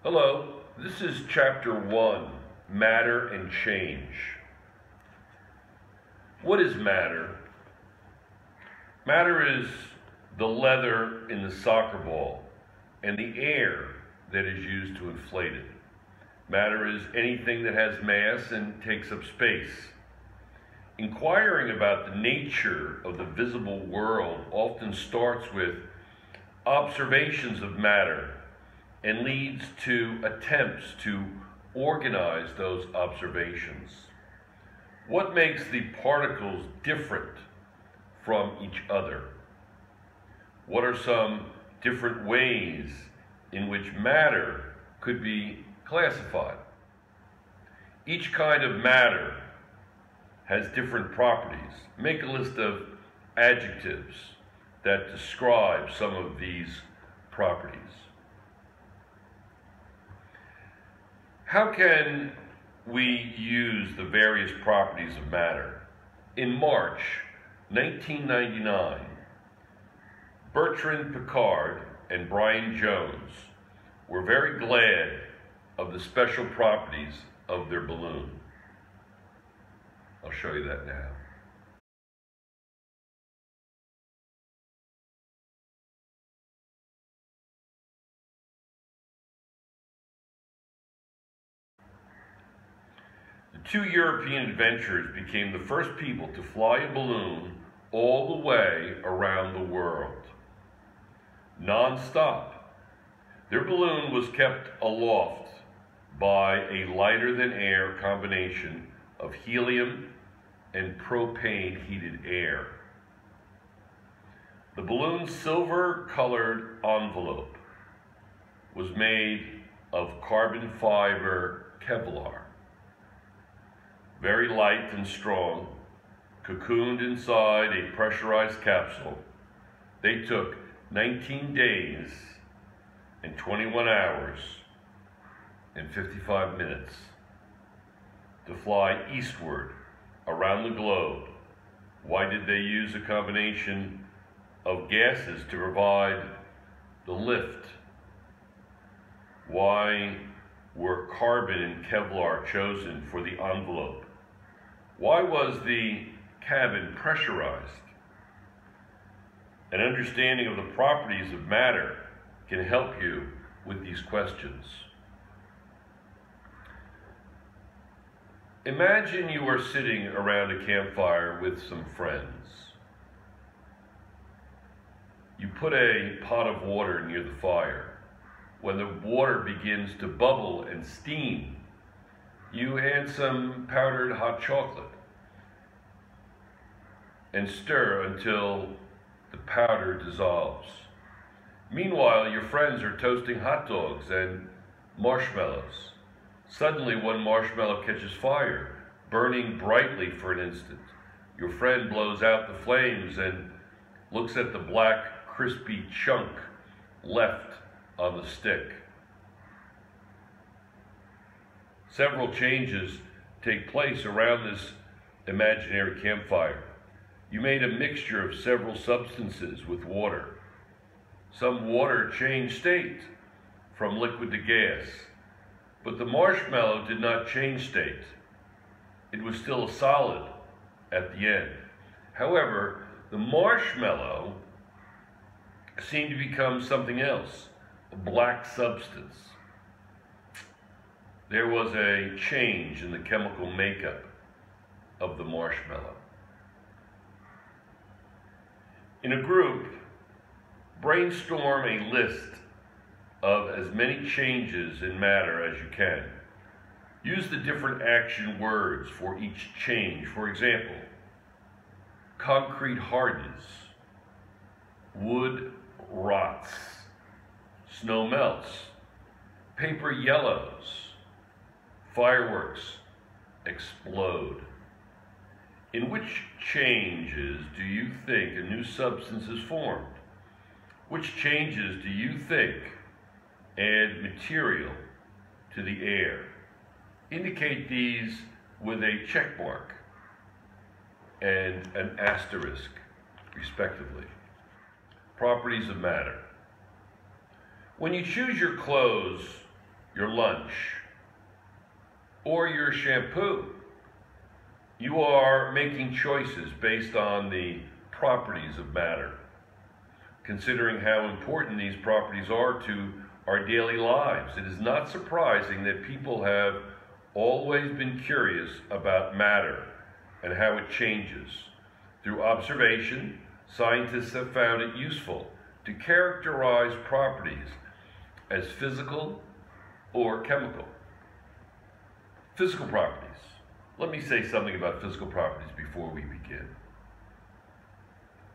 Hello, this is Chapter 1, Matter and Change. What is matter? Matter is the leather in the soccer ball and the air that is used to inflate it. Matter is anything that has mass and takes up space. Inquiring about the nature of the visible world often starts with observations of matter and leads to attempts to organize those observations. What makes the particles different from each other? What are some different ways in which matter could be classified? Each kind of matter has different properties. Make a list of adjectives that describe some of these properties. How can we use the various properties of matter? In March 1999, Bertrand Piccard and Brian Jones were very glad of the special properties of their balloon. I'll show you that now. The two European adventurers became the first people to fly a balloon all the way around the world, non-stop. Their balloon was kept aloft by a lighter-than-air combination of helium and propane-heated air. The balloon's silver-colored envelope was made of carbon fiber Kevlar, very light and strong, cocooned inside a pressurized capsule. They took 19 days and 21 hours and 55 minutes to fly eastward around the globe. Why did they use a combination of gases to provide the lift? Why were carbon and Kevlar chosen for the envelope? Why was the cabin pressurized? An understanding of the properties of matter can help you with these questions. Imagine you are sitting around a campfire with some friends. You put a pot of water near the fire. When the water begins to bubble and steam, you add some powdered hot chocolate and stir until the powder dissolves. Meanwhile, your friends are toasting hot dogs and marshmallows. Suddenly, one marshmallow catches fire, burning brightly for an instant. Your friend blows out the flames and looks at the black, crispy chunk left on the stick. Several changes take place around this imaginary campfire. You made a mixture of several substances with water. Some water changed state from liquid to gas, but the marshmallow did not change state. It was still a solid at the end. However, the marshmallow seemed to become something else, a black substance. There was a change in the chemical makeup of the marshmallow. In a group, brainstorm a list of as many changes in matter as you can. Use the different action words for each change. For example, concrete hardens, wood rots, snow melts, paper yellows, fireworks explode. In which changes do you think a new substance is formed? Which changes do you think add material to the air? Indicate these with a check mark and an asterisk, respectively. Properties of matter. When you choose your clothes, your lunch, or your shampoo. You are making choices based on the properties of matter, considering how important these properties are to our daily lives. It is not surprising that people have always been curious about matter and how it changes. Through observation, scientists have found it useful to characterize properties as physical or chemical. Physical properties. Let me say something about physical properties before we begin.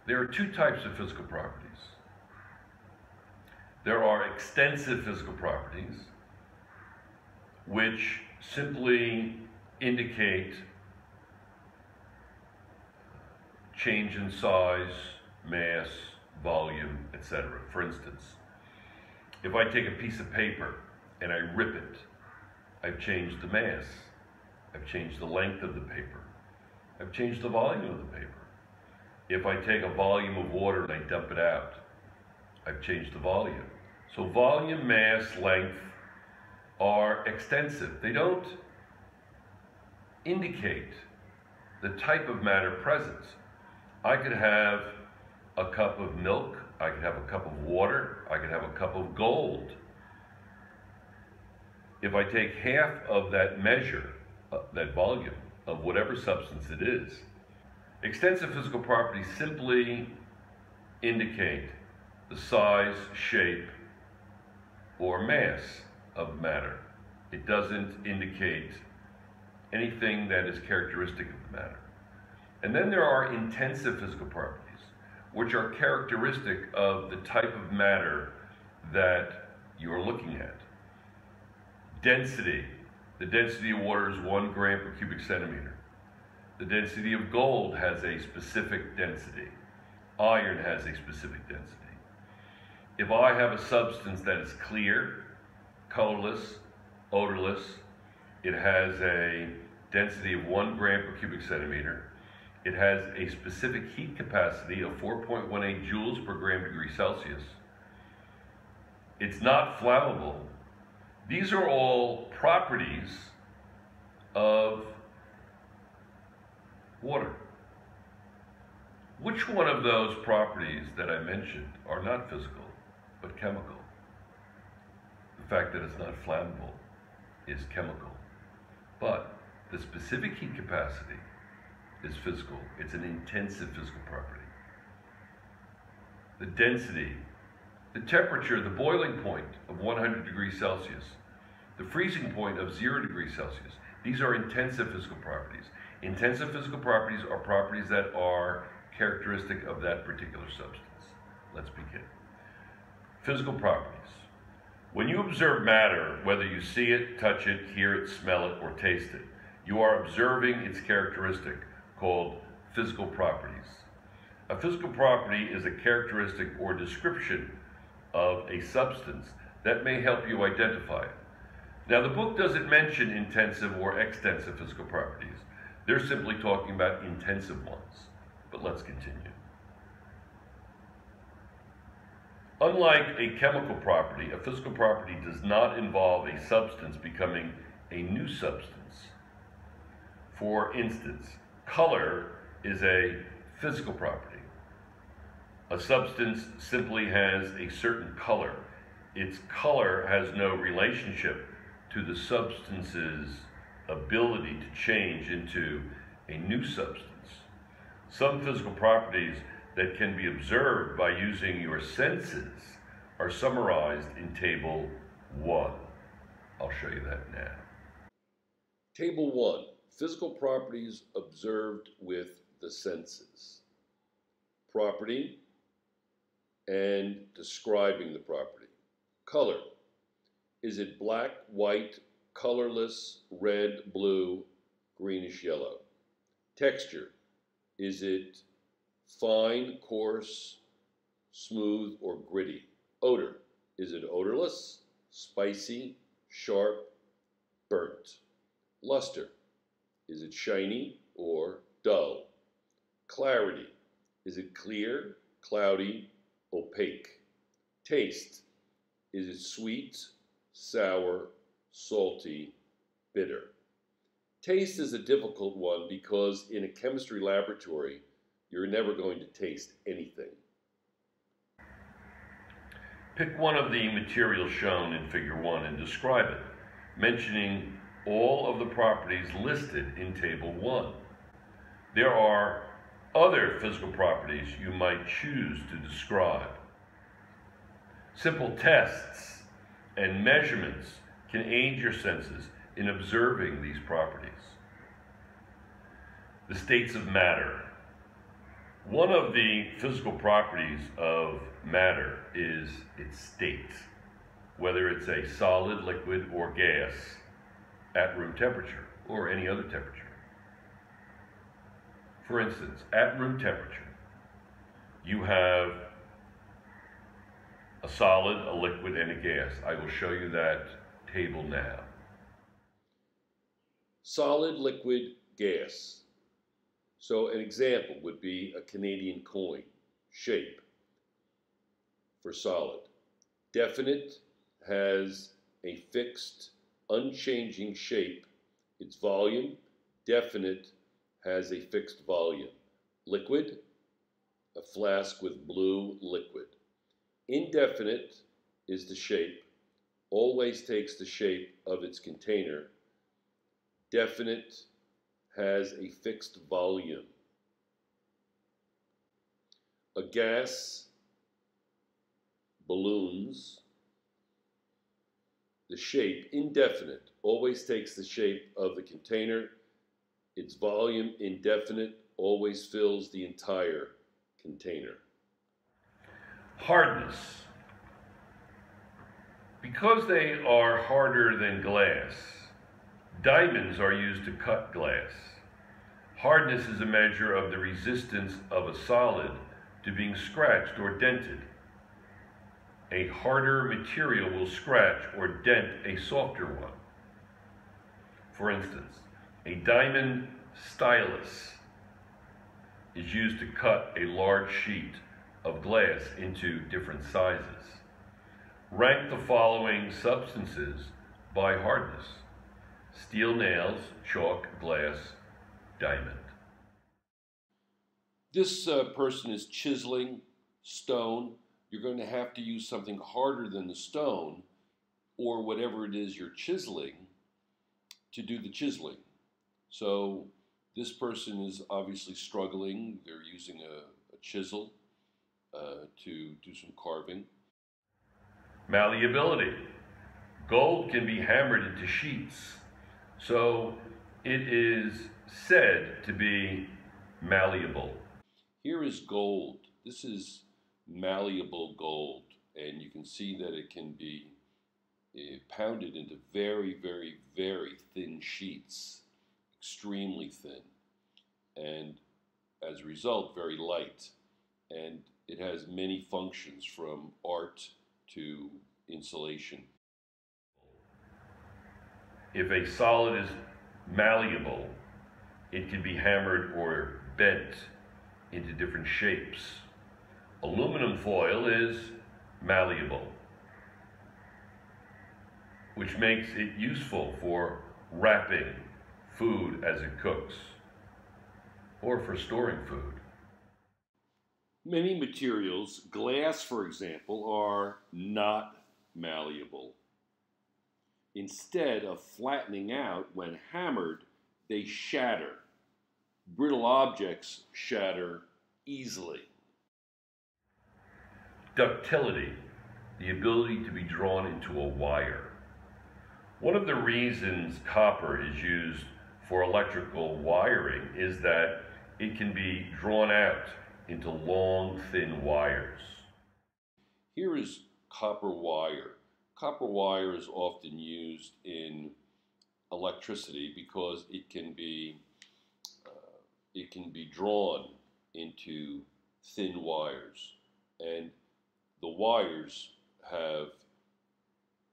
There are two types of physical properties. There are extensive physical properties, which simply indicate change in size, mass, volume, etc. For instance, if I take a piece of paper and I rip it, I've changed the mass, I've changed the length of the paper, I've changed the volume of the paper. If I take a volume of water and I dump it out, I've changed the volume. So volume, mass, length are extensive. They don't indicate the type of matter present. I could have a cup of milk, I could have a cup of water, I could have a cup of gold. If I take half of that measure, that volume of whatever substance it is, extensive physical properties simply indicate the size, shape, or mass of matter. It doesn't indicate anything that is characteristic of the matter. And then there are intensive physical properties, which are characteristic of the type of matter that you're looking at. Density. The density of water is 1 gram per cubic centimeter. The density of gold has a specific density. Iron has a specific density. If I have a substance that is clear, colorless, odorless, it has a density of 1 gram per cubic centimeter. It has a specific heat capacity of 4.18 joules per gram degree Celsius. It's not flammable. These are all properties of water. Which one of those properties that I mentioned are not physical, but chemical? The fact that it's not flammable is chemical. But the specific heat capacity is physical. It's an intensive physical property. The density, the temperature, the boiling point of 100 degrees Celsius, the freezing point of 0 degrees Celsius. These are intensive physical properties. Intensive physical properties are properties that are characteristic of that particular substance. Let's begin. Physical properties. When you observe matter, whether you see it, touch it, hear it, smell it, or taste it, you are observing its characteristic, called physical properties. A physical property is a characteristic or description of a substance that may help you identify it. Now, the book doesn't mention intensive or extensive physical properties. They're simply talking about intensive ones. But let's continue. Unlike a chemical property, a physical property does not involve a substance becoming a new substance. For instance, color is a physical property. A substance simply has a certain color. Its color has no relationship to the substance's ability to change into a new substance. Some physical properties that can be observed by using your senses are summarized in Table 1. I'll show you that now. Table 1, physical properties observed with the senses. Property and describing the property. Color. Is it black, white, colorless, red, blue, greenish, yellow? Texture. Is it fine, coarse, smooth, or gritty? Odor. Is it odorless, spicy, sharp, burnt? Luster. Is it shiny or dull? Clarity. Is it clear, cloudy, opaque? Taste. Is it sweet, sour, salty, bitter. Taste is a difficult one because in a chemistry laboratory, you're never going to taste anything. Pick one of the materials shown in Figure 1 and describe it, mentioning all of the properties listed in Table 1. There are other physical properties you might choose to describe. Simple tests and measurements can aid your senses in observing these properties. The states of matter. One of the physical properties of matter is its state, whether it's a solid, liquid, or gas at room temperature or any other temperature. For instance, at room temperature, you have a solid, a liquid, and a gas. I will show you that table now. Solid, liquid, gas. So an example would be a Canadian coin, shape, for solid. Definite has a fixed, unchanging shape. Its volume. Definite has a fixed volume. Liquid, a flask with blue liquid. Indefinite is the shape, always takes the shape of its container. Definite has a fixed volume. A gas, balloons, the shape, indefinite, always takes the shape of the container. Its volume, indefinite, always fills the entire container. Hardness. Because they are harder than glass, diamonds are used to cut glass. Hardness is a measure of the resistance of a solid to being scratched or dented. A harder material will scratch or dent a softer one. For instance, a diamond stylus is used to cut a large sheet of glass into different sizes. Rank the following substances by hardness: steel nails, chalk, glass, diamond. This person is chiseling stone. You're going to have to use something harder than the stone or whatever it is you're chiseling to do the chiseling. So this person is obviously struggling. They're using a chisel to do some carving. Malleability. Gold can be hammered into sheets, so it is said to be malleable. Here is gold. This is malleable gold, and you can see that it can be pounded into very, very, very thin sheets, extremely thin, and as a result, very light. And it has many functions from art to insulation. If a solid is malleable, it can be hammered or bent into different shapes. Aluminum foil is malleable, which makes it useful for wrapping food as it cooks or for storing food. Many materials, glass for example, are not malleable. Instead of flattening out when hammered, they shatter. Brittle objects shatter easily. Ductility, the ability to be drawn into a wire. One of the reasons copper is used for electrical wiring is that it can be drawn out into long, thin wires. Here is copper wire. Copper wire is often used in electricity because it can be drawn into thin wires, and the wires have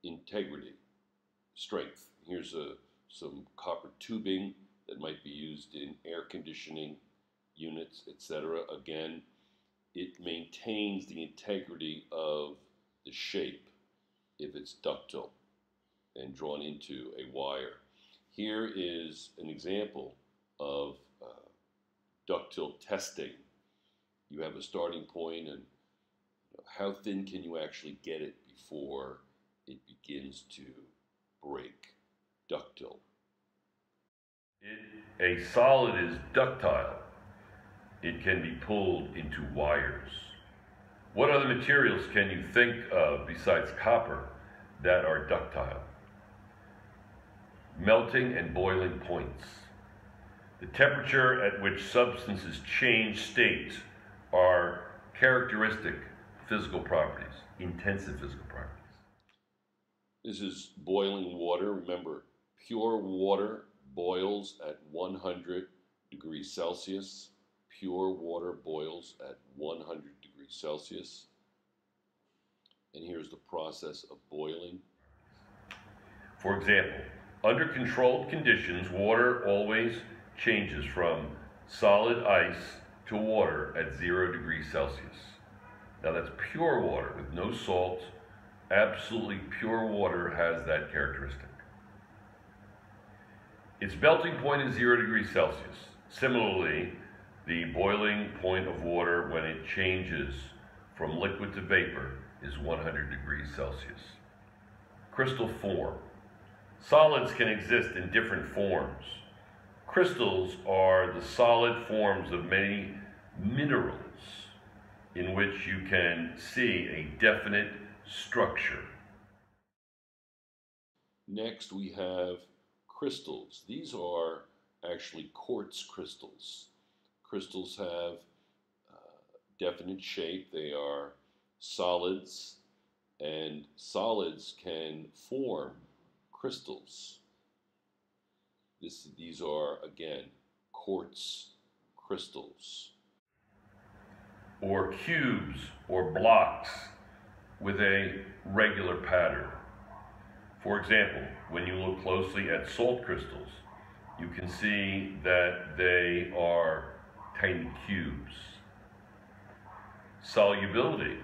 integrity, strength. Here's some copper tubing that might be used in air conditioning units, etc. Again, it maintains the integrity of the shape if it's ductile. and drawn into a wire. Here is an example of ductile testing. You have a starting point, and how thin can you actually get it before it begins to break? Ductile. A solid is ductile. It can be pulled into wires. What other materials can you think of besides copper that are ductile? Melting and boiling points. The temperature at which substances change state are characteristic physical properties, intensive physical properties. This is boiling water. Remember, pure water boils at 100 degrees Celsius. Pure water boils at 100 degrees Celsius. And here's the process of boiling. For example, under controlled conditions, water always changes from solid ice to water at 0 degrees Celsius. Now that's pure water with no salt. Absolutely pure water has that characteristic. Its melting point is 0 degrees Celsius. Similarly, the boiling point of water when it changes from liquid to vapor is 100 degrees Celsius. Crystal form. Solids can exist in different forms. Crystals are the solid forms of many minerals in which you can see a definite structure. Next, we have crystals. These are actually quartz crystals. Crystals have definite shape. They are solids, and solids can form crystals. These are, again, quartz crystals. Or cubes or blocks with a regular pattern. For example, when you look closely at salt crystals, you can see that they are tiny cubes. Solubility.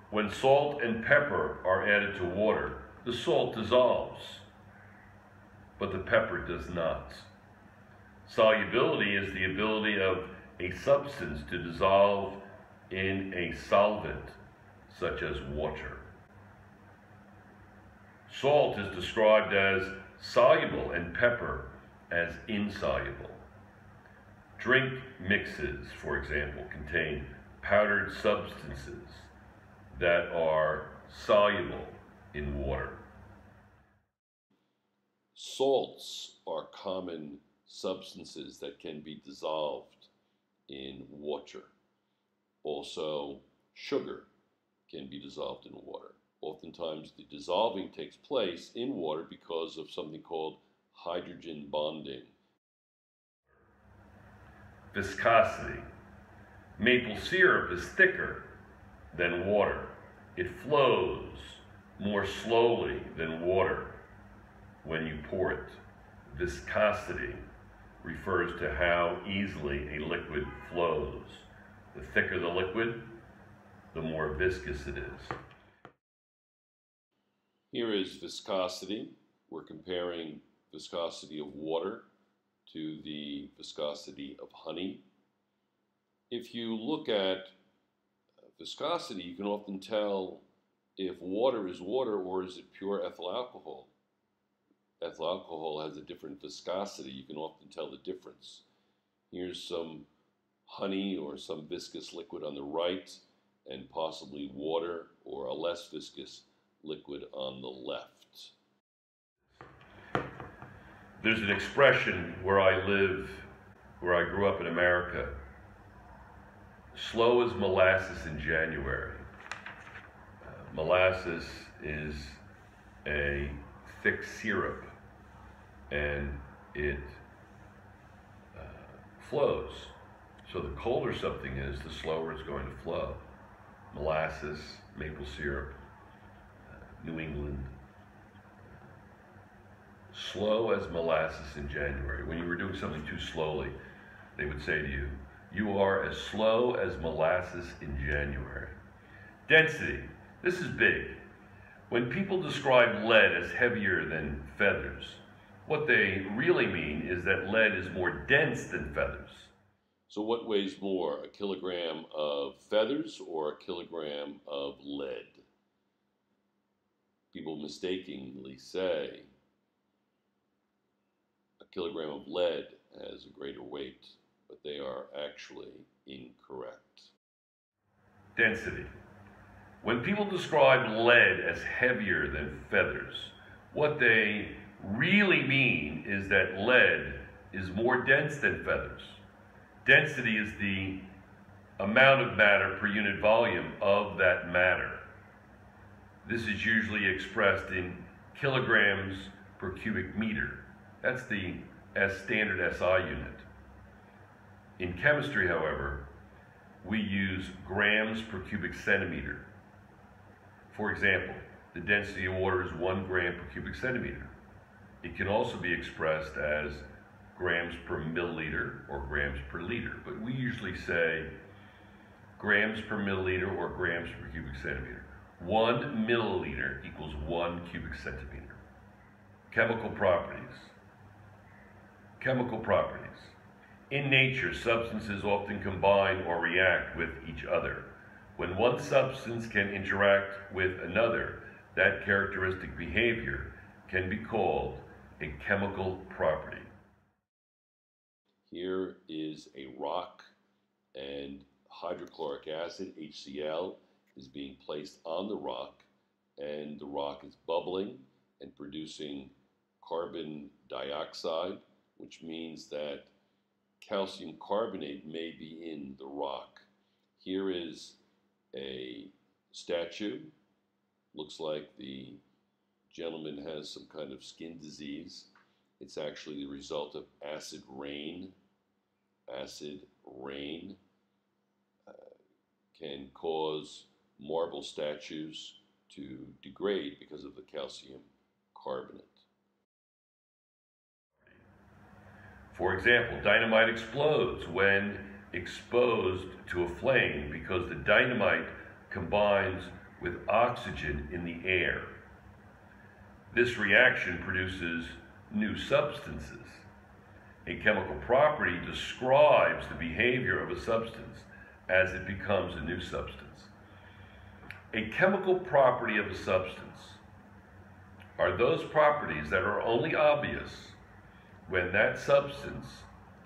When salt and pepper are added to water, the salt dissolves, but the pepper does not. Solubility is the ability of a substance to dissolve in a solvent, such as water. Salt is described as soluble and pepper as insoluble. Drink mixes, for example, contain powdered substances that are soluble in water. Salts are common substances that can be dissolved in water. Also, sugar can be dissolved in water. Oftentimes, the dissolving takes place in water because of something called hydrogen bonding. Viscosity. Maple syrup is thicker than water. It flows more slowly than water when you pour it. Viscosity refers to how easily a liquid flows. The thicker the liquid, the more viscous it is. Here is viscosity. We're comparing viscosity of water to the viscosity of honey. If you look at viscosity, you can often tell if water is water or is it pure ethyl alcohol. Ethyl alcohol has a different viscosity. You can often tell the difference. Here's some honey or some viscous liquid on the right, and possibly water or a less viscous liquid on the left. There's an expression where I live, where I grew up in America, slow as molasses in January. Molasses is a thick syrup, and it flows. So the colder something is, the slower it's going to flow. Molasses, maple syrup, New England. Slow as molasses in January. When you were doing something too slowly, they would say to you, you are as slow as molasses in January. Density. This is big. When people describe lead as heavier than feathers, what they really mean is that lead is more dense than feathers. So what weighs more, a kilogram of feathers or a kilogram of lead? People mistakenly say a kilogram of lead has a greater weight, but they are actually incorrect. Density. When people describe lead as heavier than feathers, what they really mean is that lead is more dense than feathers. Density is the amount of matter per unit volume of that matter. This is usually expressed in kilograms per cubic meter. That's the standard SI unit. In chemistry, however, we use grams per cubic centimeter. For example, the density of water is 1 gram per cubic centimeter. It can also be expressed as grams per milliliter or grams per liter, but we usually say grams per milliliter or grams per cubic centimeter. 1 milliliter equals 1 cubic centimeter. Chemical properties. Chemical properties. In nature, substances often combine or react with each other. When one substance can interact with another, that characteristic behavior can be called a chemical property. Here is a rock, and hydrochloric acid, HCl, is being placed on the rock, and the rock is bubbling and producing carbon dioxide, which means that calcium carbonate may be in the rock. Here is a statue. Looks like the gentleman has some kind of skin disease. It's actually the result of acid rain. Acid rain can cause marble statues to degrade because of the calcium carbonate. For example, dynamite explodes when exposed to a flame because the dynamite combines with oxygen in the air. This reaction produces new substances. A chemical property describes the behavior of a substance as it becomes a new substance. A chemical property of a substance are those properties that are only obvious when that substance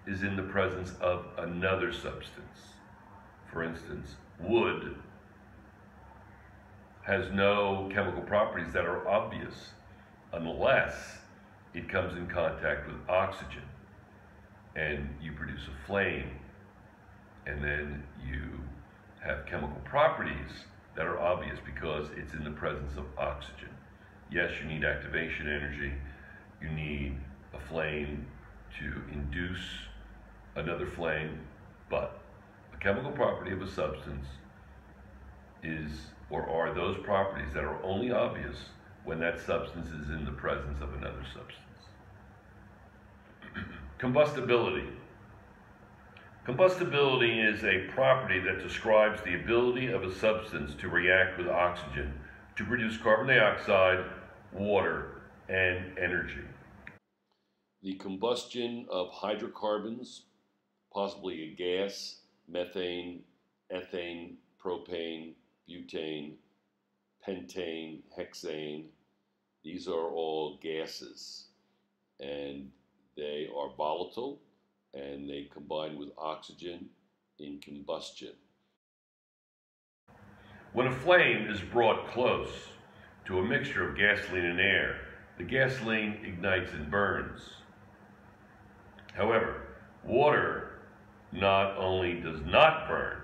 is in the presence of another substance. For instance, wood has no chemical properties that are obvious unless it comes in contact with oxygen and you produce a flame, and then you have chemical properties that are obvious because it's in the presence of oxygen. Yes, you need activation energy, you need a flame to induce another flame, but a chemical property of a substance is or are those properties that are only obvious when that substance is in the presence of another substance. Combustibility. Combustibility is a property that describes the ability of a substance to react with oxygen to produce carbon dioxide, water, and energy. The combustion of hydrocarbons, possibly a gas, methane, ethane, propane, butane, pentane, hexane, these are all gases, and they are volatile, and they combine with oxygen in combustion. When a flame is brought close to a mixture of gasoline and air, the gasoline ignites and burns. However, water not only does not burn,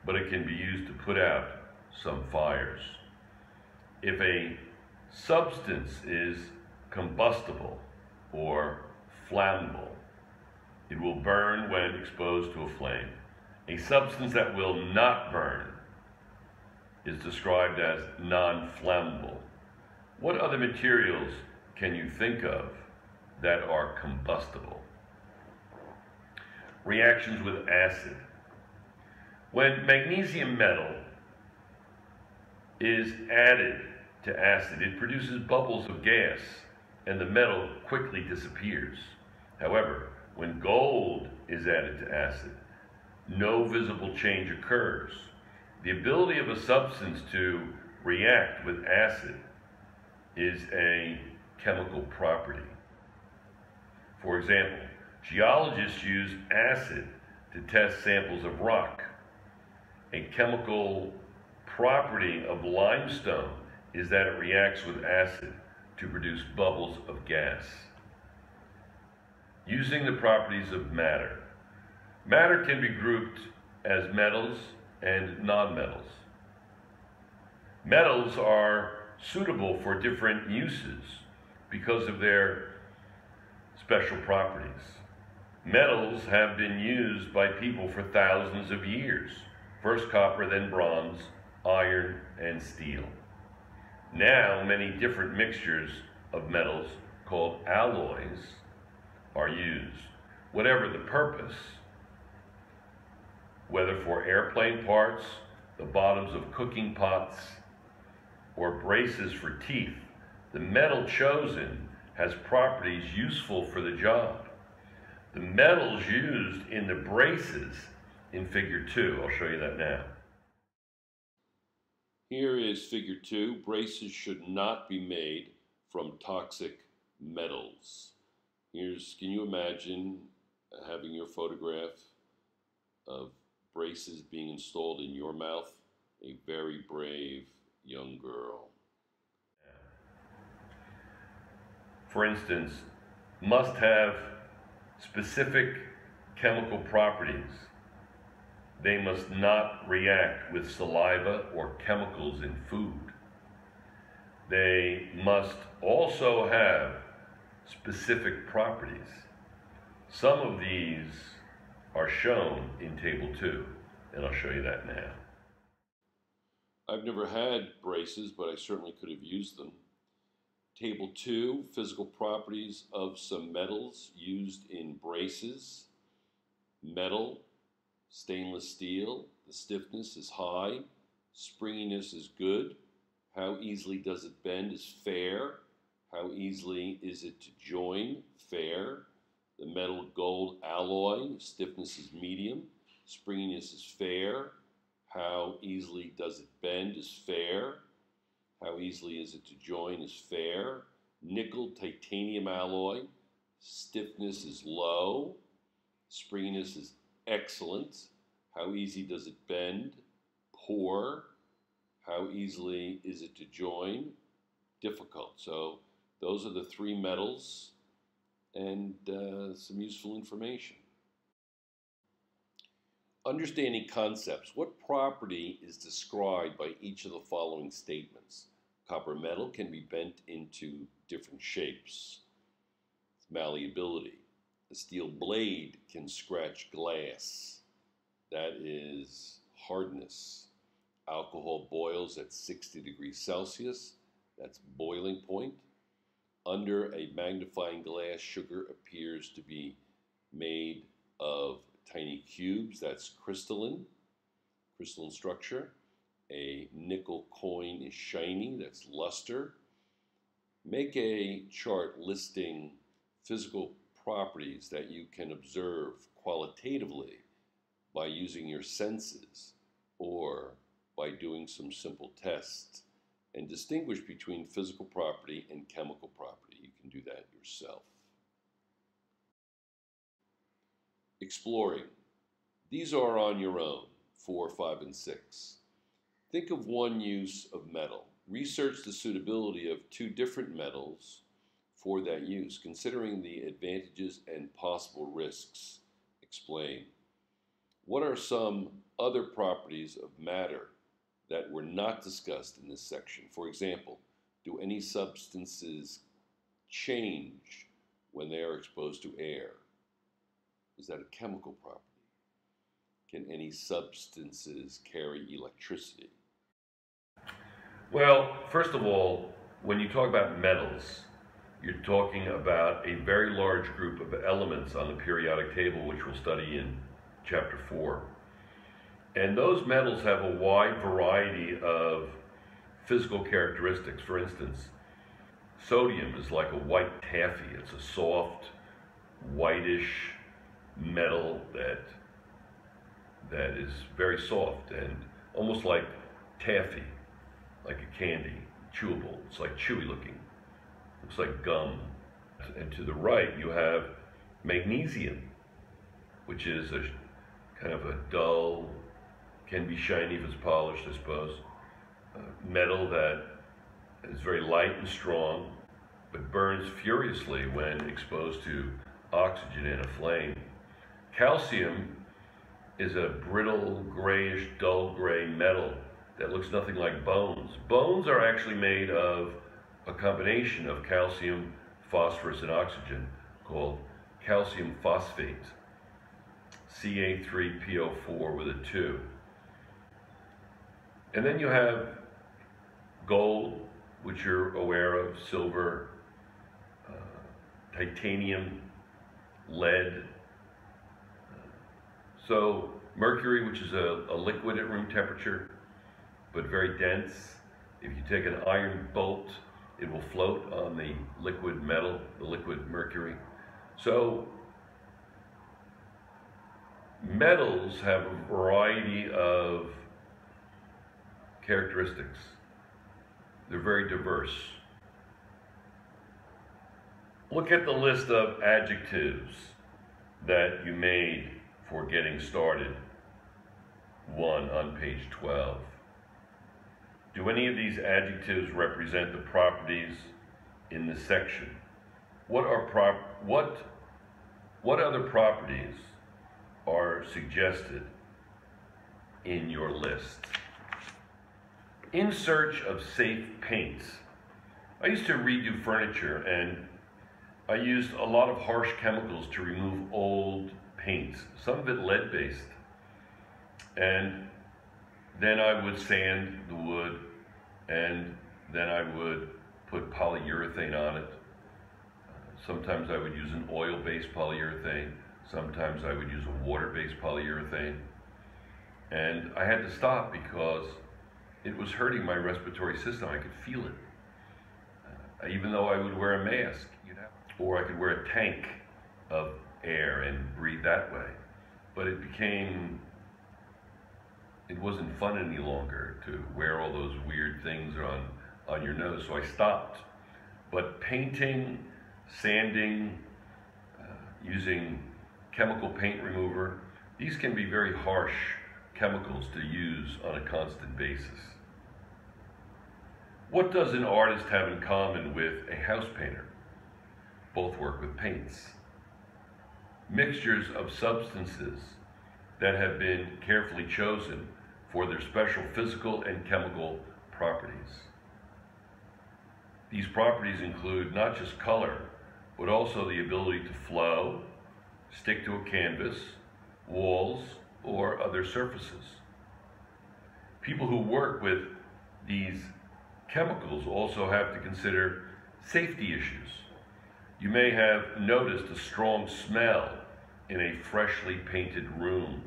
but it can be used to put out some fires. If a substance is combustible or flammable, it will burn when exposed to a flame. A substance that will not burn is described as non-flammable. What other materials can you think of that are combustible? Reactions with acid. When magnesium metal is added to acid, it produces bubbles of gas, and the metal quickly disappears. However, when gold is added to acid, no visible change occurs. The ability of a substance to react with acid is a chemical property. For example, geologists use acid to test samples of rock. A chemical property of limestone is that it reacts with acid to produce bubbles of gas. Using the properties of matter. Matter can be grouped as metals and nonmetals. Metals are suitable for different uses because of their special properties. Metals have been used by people for thousands of years. First copper, then bronze, iron, and steel. Now, many different mixtures of metals called alloys are used. Whatever the purpose, whether for airplane parts, the bottoms of cooking pots, or braces for teeth, the metal chosen has properties useful for the job. The metals used in the braces in figure 2, I'll show you that now. Here is figure 2. Braces should not be made from toxic metals. Can you imagine having your photograph of braces being installed in your mouth? A very brave young girl. For instance, must have specific chemical properties. They must not react with saliva or chemicals in food. They must also have specific properties. Some of these are shown in Table 2, and I'll show you that now. I've never had braces, but I certainly could have used them. Table 2, physical properties of some metals used in braces. Metal, stainless steel, the stiffness is high, springiness is good. How easily does it bend is fair. How easily is it to join? Fair. The metal gold alloy, stiffness is medium, springiness is fair. How easily does it bend is fair. How easily is it to join is fair. Nickel titanium alloy, stiffness is low, springiness is excellent. How easy does it bend? Poor. How easily is it to join? Difficult. So those are the 3 metals and some useful information. Understanding concepts. What property is described by each of the following statements? Copper metal can be bent into different shapes. It's malleability. A steel blade can scratch glass. That is hardness. Alcohol boils at 60 degrees Celsius. That's boiling point. Under a magnifying glass, sugar appears to be made of tiny cubes. That's crystalline structure. A nickel coin is shiny. That's luster. Make a chart listing physical properties that you can observe qualitatively by using your senses or by doing some simple tests, and distinguish between physical property and chemical property. You can do that yourself. Exploring. These are on your own, 4, 5, and 6. Think of one use of metal. Research the suitability of 2 different metals for that use, considering the advantages and possible risks. Explain. What are some other properties of matter that were not discussed in this section? For example, do any substances change when they are exposed to air? Is that a chemical property? Can any substances carry electricity? Well, first of all, when you talk about metals, you're talking about a very large group of elements on the periodic table, which we'll study in Chapter 4. And those metals have a wide variety of physical characteristics. For instance, sodium is like a white taffy. It's a soft, whitish metal that is very soft and almost like taffy, like a candy, chewable. It's like chewy looking. Looks like gum. And to the right, you have magnesium, which is a kind of a dull, can be shiny if it's polished, I suppose, metal that is very light and strong, but burns furiously when exposed to oxygen in a flame. Calcium is a brittle, grayish, dull gray metal that looks nothing like bones. Bones are actually made of a combination of calcium, phosphorus, and oxygen called calcium phosphate, Ca3PO4 with a 2. And then you have gold, which you're aware of, silver, titanium, lead. So mercury, which is a liquid at room temperature, but very dense. If you take an iron bolt, it will float on the liquid metal, the liquid mercury. So metals have a variety of characteristics. They're very diverse. Look at the list of adjectives that you made for getting started. 1 on page 12. Do any of these adjectives represent the properties in this section? What other properties are suggested in your list? In search of safe paints. I used to redo furniture, and I used a lot of harsh chemicals to remove old paints, some of it lead-based. And then I would sand the wood, and then I would put polyurethane on it. Sometimes I would use an oil-based polyurethane. Sometimes I would use a water-based polyurethane. And I had to stop because it was hurting my respiratory system. I could feel it. Even though I would wear a mask, or I could wear a tank of air and breathe that way. But it wasn't fun any longer to wear all those weird things on your nose, so I stopped. But painting, sanding, using chemical paint remover, these can be very harsh chemicals to use on a constant basis. What does an artist have in common with a house painter? Both work with paints. Mixtures of substances that have been carefully chosen for their special physical and chemical properties. These properties include not just color, but also the ability to flow, stick to a canvas, walls, or other surfaces. People who work with these chemicals also have to consider safety issues. You may have noticed a strong smell in a freshly painted room.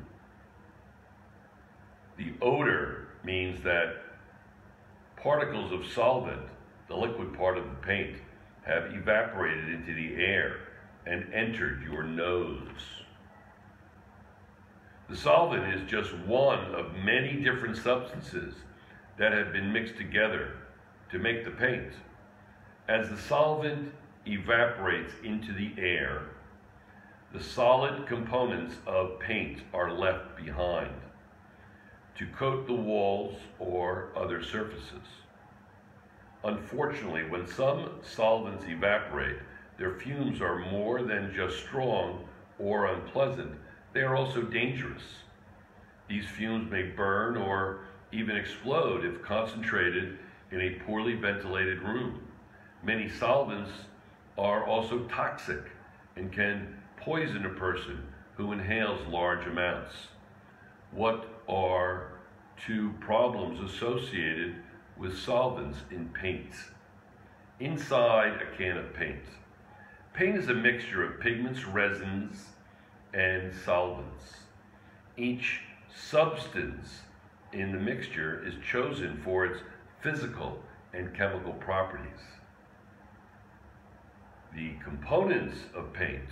The odor means that particles of solvent, the liquid part of the paint, have evaporated into the air and entered your nose. The solvent is just one of many different substances that have been mixed together to make the paint. As the solvent evaporates into the air, the solid components of paint are left behind to coat the walls or other surfaces. Unfortunately, when some solvents evaporate, their fumes are more than just strong or unpleasant, they are also dangerous. These fumes may burn or even explode if concentrated in a poorly ventilated room. Many solvents are also toxic and can poison a person who inhales large amounts. What are two problems associated with solvents in paints? Inside a can of paint. Paint is a mixture of pigments, resins, and solvents. Each substance in the mixture is chosen for its physical and chemical properties. The components of paint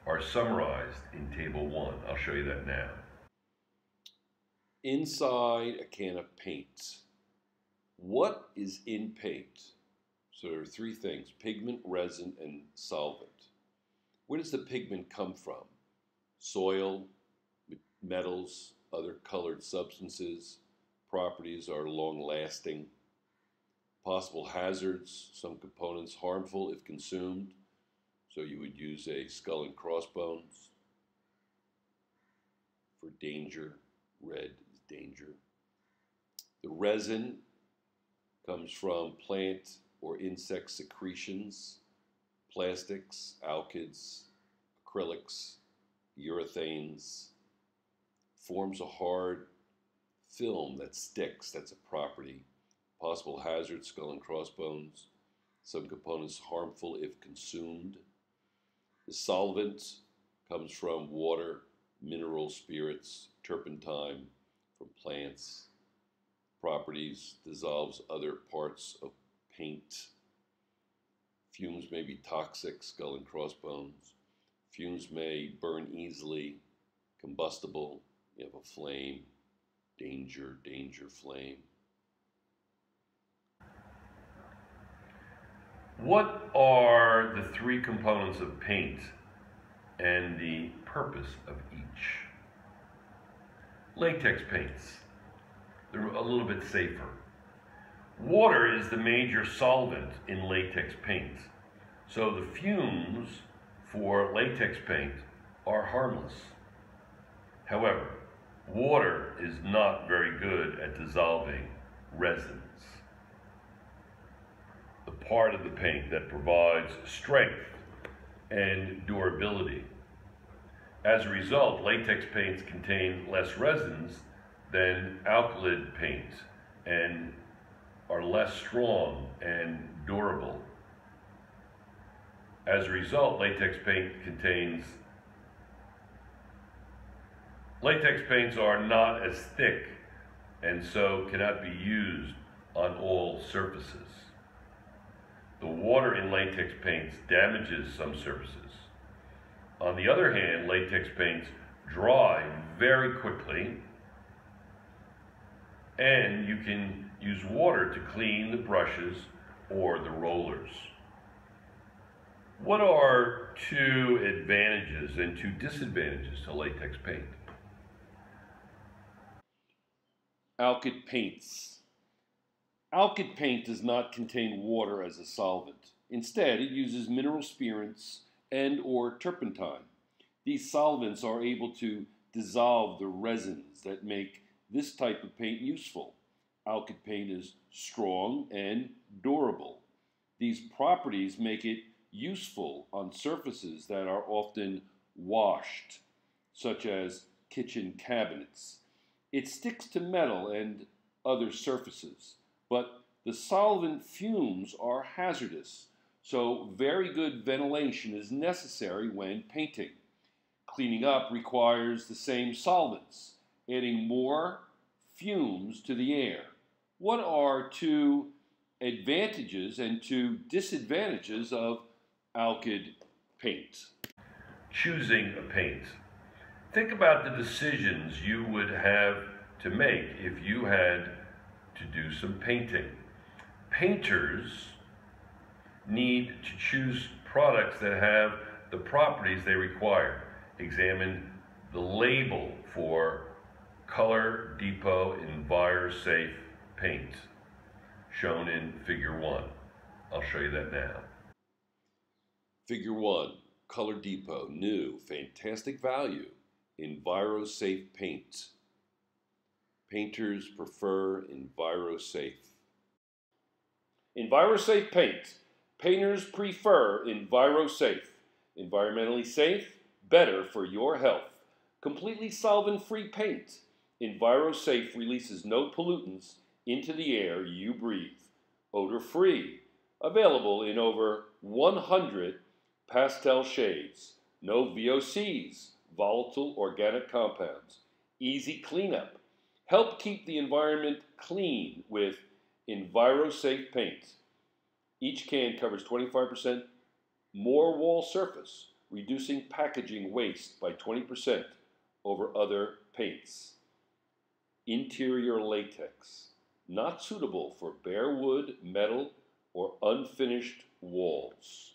are summarized in Table 1. I'll show you that now. Inside a can of paint. What is in paint? So there are three things: pigment, resin, and solvent. Where does the pigment come from? Soil, metals, other colored substances. Properties are long-lasting. Possible hazards: some components harmful if consumed. So you would use a skull and crossbones for danger. Red is danger. The resin comes from plant or insect secretions, plastics, alkyds, acrylics, urethanes. Forms a hard film that sticks. That's a property. Possible hazards: skull and crossbones. Some components harmful if consumed. The solvent comes from water, mineral spirits, turpentine from plants. Properties: dissolves other parts of paint. Fumes may be toxic, skull and crossbones. Fumes may burn easily, combustible. You have a flame, danger, danger, flame. What are the three components of paint and the purpose of each? Latex paints. They're a little bit safer. Water is the major solvent in latex paint, so the fumes for latex paint are harmless. However, water is not very good at dissolving resins, the part of the paint that provides strength and durability. As a result, latex paints contain less resins than alkyd paints and are less strong and durable. As a result, latex paints are not as thick and so cannot be used on all surfaces. The water in latex paints damages some surfaces. On the other hand, latex paints dry very quickly, and you can use water to clean the brushes or the rollers. What are two advantages and two disadvantages to latex paint? Alkyd paints. Alkyd paint does not contain water as a solvent. Instead, it uses mineral spirits and or turpentine. These solvents are able to dissolve the resins that make this type of paint useful. Alkyd paint is strong and durable. These properties make it useful on surfaces that are often washed, such as kitchen cabinets. It sticks to metal and other surfaces, but the solvent fumes are hazardous, so very good ventilation is necessary when painting. Cleaning up requires the same solvents, adding more fumes to the air. What are two advantages and two disadvantages of alkyd paint? Choosing a paint. Think about the decisions you would have to make if you had to do some painting. Painters need to choose products that have the properties they require. Examine the label for Color Depot EnviroSafe paint, shown in Figure 1. I'll show you that now. Figure 1, Color Depot, new, fantastic value, EnviroSafe paint. Painters prefer EnviroSafe. EnviroSafe paint. Painters prefer EnviroSafe. Environmentally safe, better for your health. Completely solvent-free paint. EnviroSafe releases no pollutants into the air you breathe. Odor-free. Available in over 100 pastel shades. No VOCs, volatile organic compounds. Easy cleanup. Help keep the environment clean with EnviroSafe paint. Each can covers 25% more wall surface, reducing packaging waste by 20% over other paints. Interior latex, not suitable for bare wood, metal, or unfinished walls.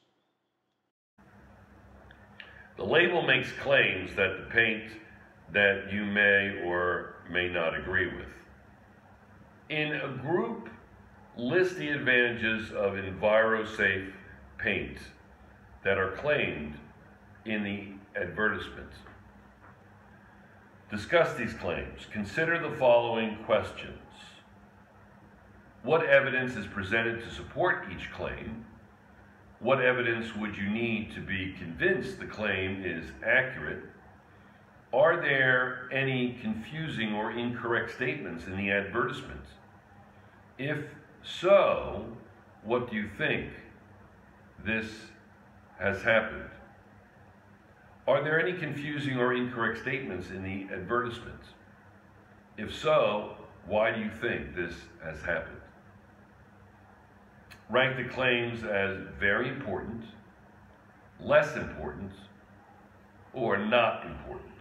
The label makes claims that the paint that you may or may not agree with. In a group, list the advantages of EnviroSafe paint that are claimed in the advertisement. Discuss these claims. Consider the following questions. What evidence is presented to support each claim? What evidence would you need to be convinced the claim is accurate? Are there any confusing or incorrect statements in the advertisement? If so, what do you think this has happened? Are there any confusing or incorrect statements in the advertisement? If so, why do you think this has happened? Rank the claims as very important, less important, or not important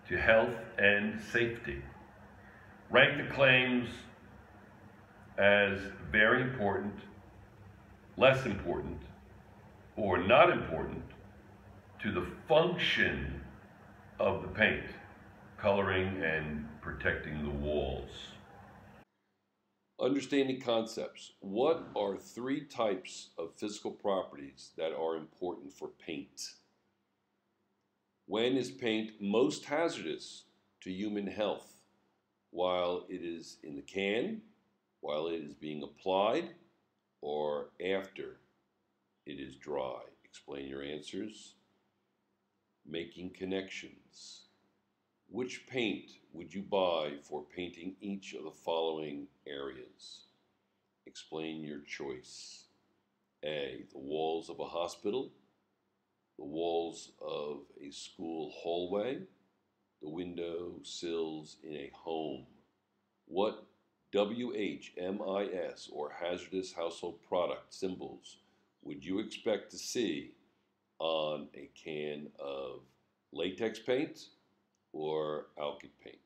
to health and safety. Rank the claims as very important, less important, or not important to the function of the paint, coloring and protecting the walls. Understanding concepts. What are 3 types of physical properties that are important for paint? When is paint most hazardous to human health? While it is in the can, while it is being applied, or after it is dry? Explain your answers. Making connections. Which paint would you buy for painting each of the following areas? Explain your choice. A, the walls of a hospital, the walls of a school hallway, the window sills in a home. What WHMIS or hazardous household product symbols would you expect to see on a can of latex paint or alkyd paint?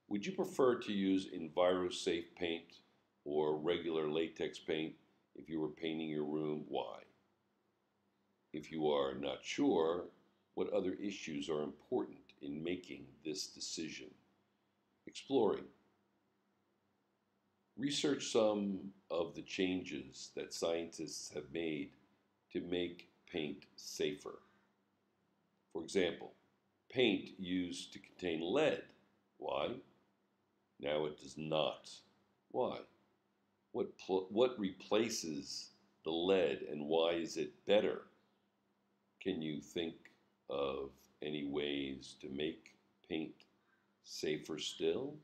Would you prefer to use EnviroSafe paint or regular latex paint if you were painting your room? Why? If you are not sure, what other issues are important in making this decision? Exploring. Research some of the changes that scientists have made to make paint safer. For example, paint used to contain lead. Why? Now it does not. Why? What replaces the lead and why is it better? Can you think of any ways to make paint safer still?